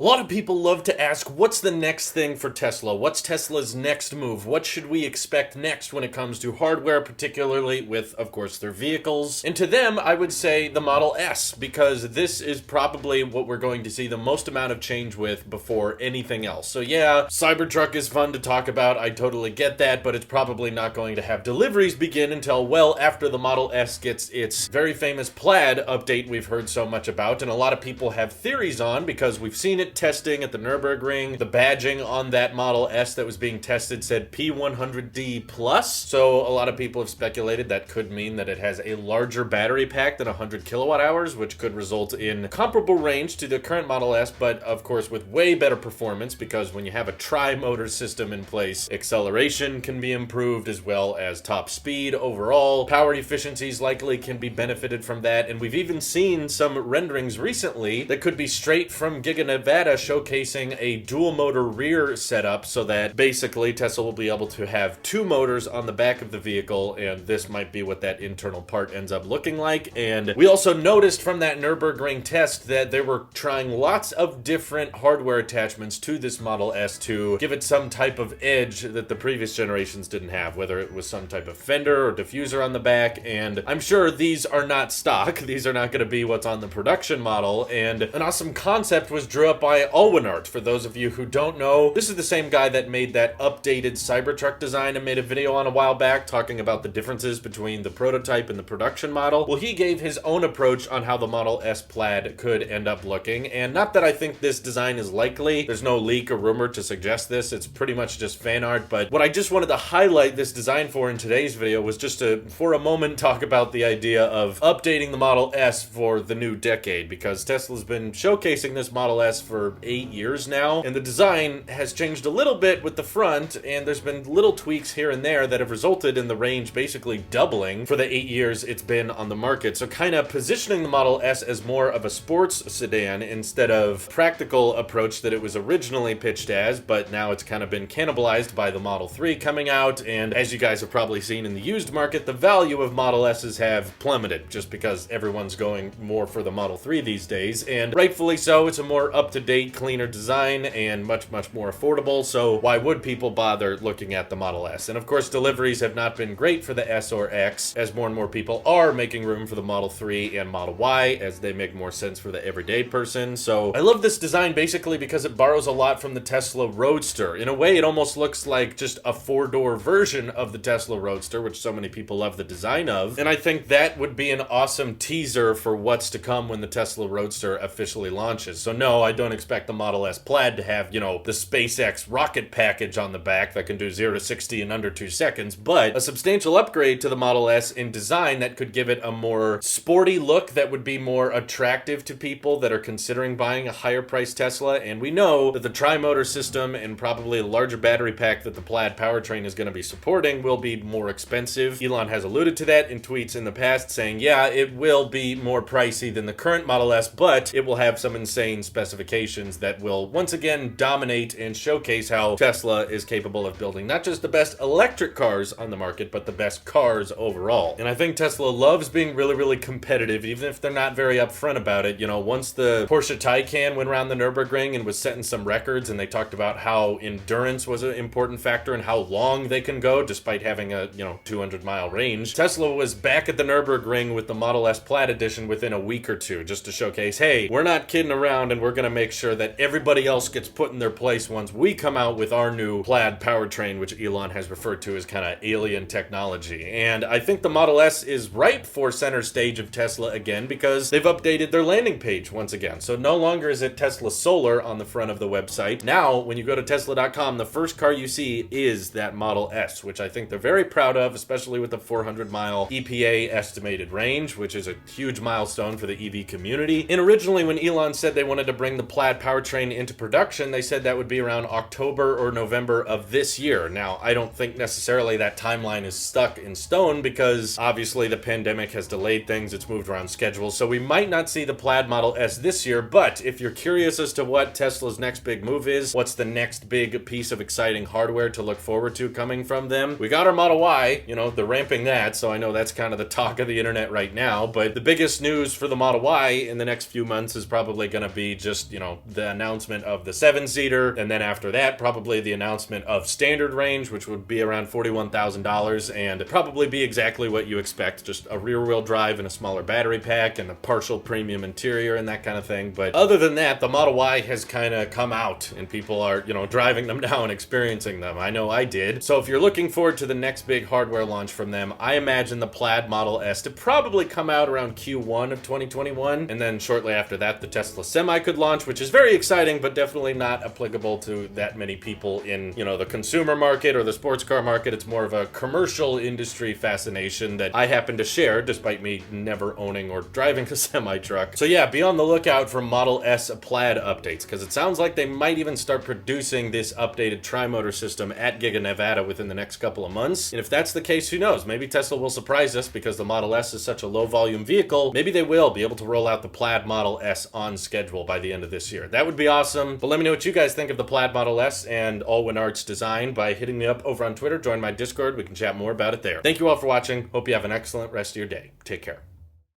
A lot of people love to ask, what's the next thing for Tesla? What's Tesla's next move? What should we expect next when it comes to hardware, particularly with, of course, their vehicles? And to them, I would say the Model S, because this is probably what we're going to see the most amount of change with before anything else. So yeah, Cybertruck is fun to talk about, I totally get that, but it's probably not going to have deliveries begin until well after the Model S gets its very famous Plaid update we've heard so much about, and a lot of people have theories on because we've seen it testing at the Nürburgring. The badging on that Model S that was being tested said P100D plus, so a lot of people have speculated that could mean that it has a larger battery pack than 100 kilowatt hours, which could result in comparable range to the current Model S, but of course with way better performance, because when you have a tri-motor system in place, acceleration can be improved as well as top speed overall. Power efficiencies likely can be benefited from that, and we've even seen some renderings recently that could be straight from Giga Nevada showcasing a dual motor rear setup, so that basically Tesla will be able to have two motors on the back of the vehicle, and this might be what that internal part ends up looking like. And we also noticed from that Nürburgring test that they were trying lots of different hardware attachments to this Model S to give it some type of edge that the previous generations didn't have, whether it was some type of fender or diffuser on the back, and I'm sure these are not stock. These are not going to be what's on the production model, and an awesome concept was drew up by Alwinart. For those of you who don't know, this is the same guy that made that updated Cybertruck design and made a video on a while back talking about the differences between the prototype and the production model. Well, he gave his own approach on how the Model S Plaid could end up looking, and not that I think this design is likely. There's no leak or rumor to suggest this. It's pretty much just fan art, but what I just wanted to highlight this design for in today's video was just to, for a moment, talk about the idea of updating the Model S for the new decade, because Tesla's been showcasing this Model S for 8 years now, and the design has changed a little bit with the front, and there's been little tweaks here and there that have resulted in the range basically doubling for the 8 years it's been on the market. So kind of positioning the Model S as more of a sports sedan instead of practical approach that it was originally pitched as, but now it's kind of been cannibalized by the Model 3 coming out. And as you guys have probably seen in the used market, the value of Model S's have plummeted just because everyone's going more for the Model 3 these days, and rightfully so. It's a more up-to-date, cleaner design and much more affordable, so why would people bother looking at the Model S? And of course, deliveries have not been great for the S or X, as more and more people are making room for the Model 3 and Model Y, as they make more sense for the everyday person. So I love this design basically because it borrows a lot from the Tesla Roadster. In a way, it almost looks like just a four-door version of the Tesla Roadster, which so many people love the design of, and I think that would be an awesome teaser for what's to come when the Tesla Roadster officially launches. So no, I don't expect the Model S Plaid to have, the SpaceX rocket package on the back that can do 0 to 60 in under 2 seconds, but a substantial upgrade to the Model S in design that could give it a more sporty look that would be more attractive to people that are considering buying a higher priced Tesla. And we know that the tri-motor system and probably a larger battery pack that the Plaid powertrain is going to be supporting will be more expensive. Elon has alluded to that in tweets in the past, saying, yeah, it will be more pricey than the current Model S, but it will have some insane specifications that will once again dominate and showcase how Tesla is capable of building not just the best electric cars on the market, but the best cars overall. And I think Tesla loves being really competitive, even if they're not very upfront about it. Once the Porsche Taycan went around the Nürburgring and was setting some records, and they talked about how endurance was an important factor and how long they can go despite having a 200-mile range, Tesla was back at the Nürburgring with the Model S Plaid edition within a week or two, just to showcase, hey, we're not kidding around, and we're going to make sure that everybody else gets put in their place once we come out with our new Plaid powertrain, which Elon has referred to as kind of alien technology. And I think the Model S is ripe for center stage of Tesla again, because they've updated their landing page once again. So no longer is it Tesla Solar on the front of the website. Now, when you go to Tesla.com, the first car you see is that Model S, which I think they're very proud of, especially with the 400-mile EPA estimated range, which is a huge milestone for the EV community. And originally, when Elon said they wanted to bring the Plaid powertrain into production, they said that would be around October or November of this year. Now, I don't think necessarily that timeline is stuck in stone, because obviously the pandemic has delayed things, it's moved around schedules, so we might not see the Plaid Model S this year. But if you're curious as to what Tesla's next big move is, what's the next big piece of exciting hardware to look forward to coming from them, we got our Model Y, they're ramping that, so I know that's kind of the talk of the internet right now, but the biggest news for the Model Y in the next few months is probably going to be just, the announcement of the 7-seater, and then after that, probably the announcement of standard range, which would be around $41,000, and probably be exactly what you expect, just a rear-wheel drive and a smaller battery pack and a partial premium interior and that kind of thing. But other than that, the Model Y has kind of come out, and people are, driving them now and experiencing them. I know I did. So if you're looking forward to the next big hardware launch from them, I imagine the Plaid Model S to probably come out around Q1 of 2021, and then shortly after that, the Tesla Semi could launch, which is very exciting, but definitely not applicable to that many people in, the consumer market or the sports car market. It's more of a commercial industry fascination that I happen to share, despite me never owning or driving a semi-truck. So yeah, be on the lookout for Model S Plaid updates, because it sounds like they might even start producing this updated tri-motor system at Giga Nevada within the next couple of months. And if that's the case, who knows? Maybe Tesla will surprise us because the Model S is such a low-volume vehicle. Maybe they will be able to roll out the Plaid Model S on schedule by the end of this year. That would be awesome. But let me know what you guys think of the Plaid Model S and Allwyn Arts design by hitting me up over on Twitter. Join my Discord. We can chat more about it there. Thank you all for watching. Hope you have an excellent rest of your day. Take care.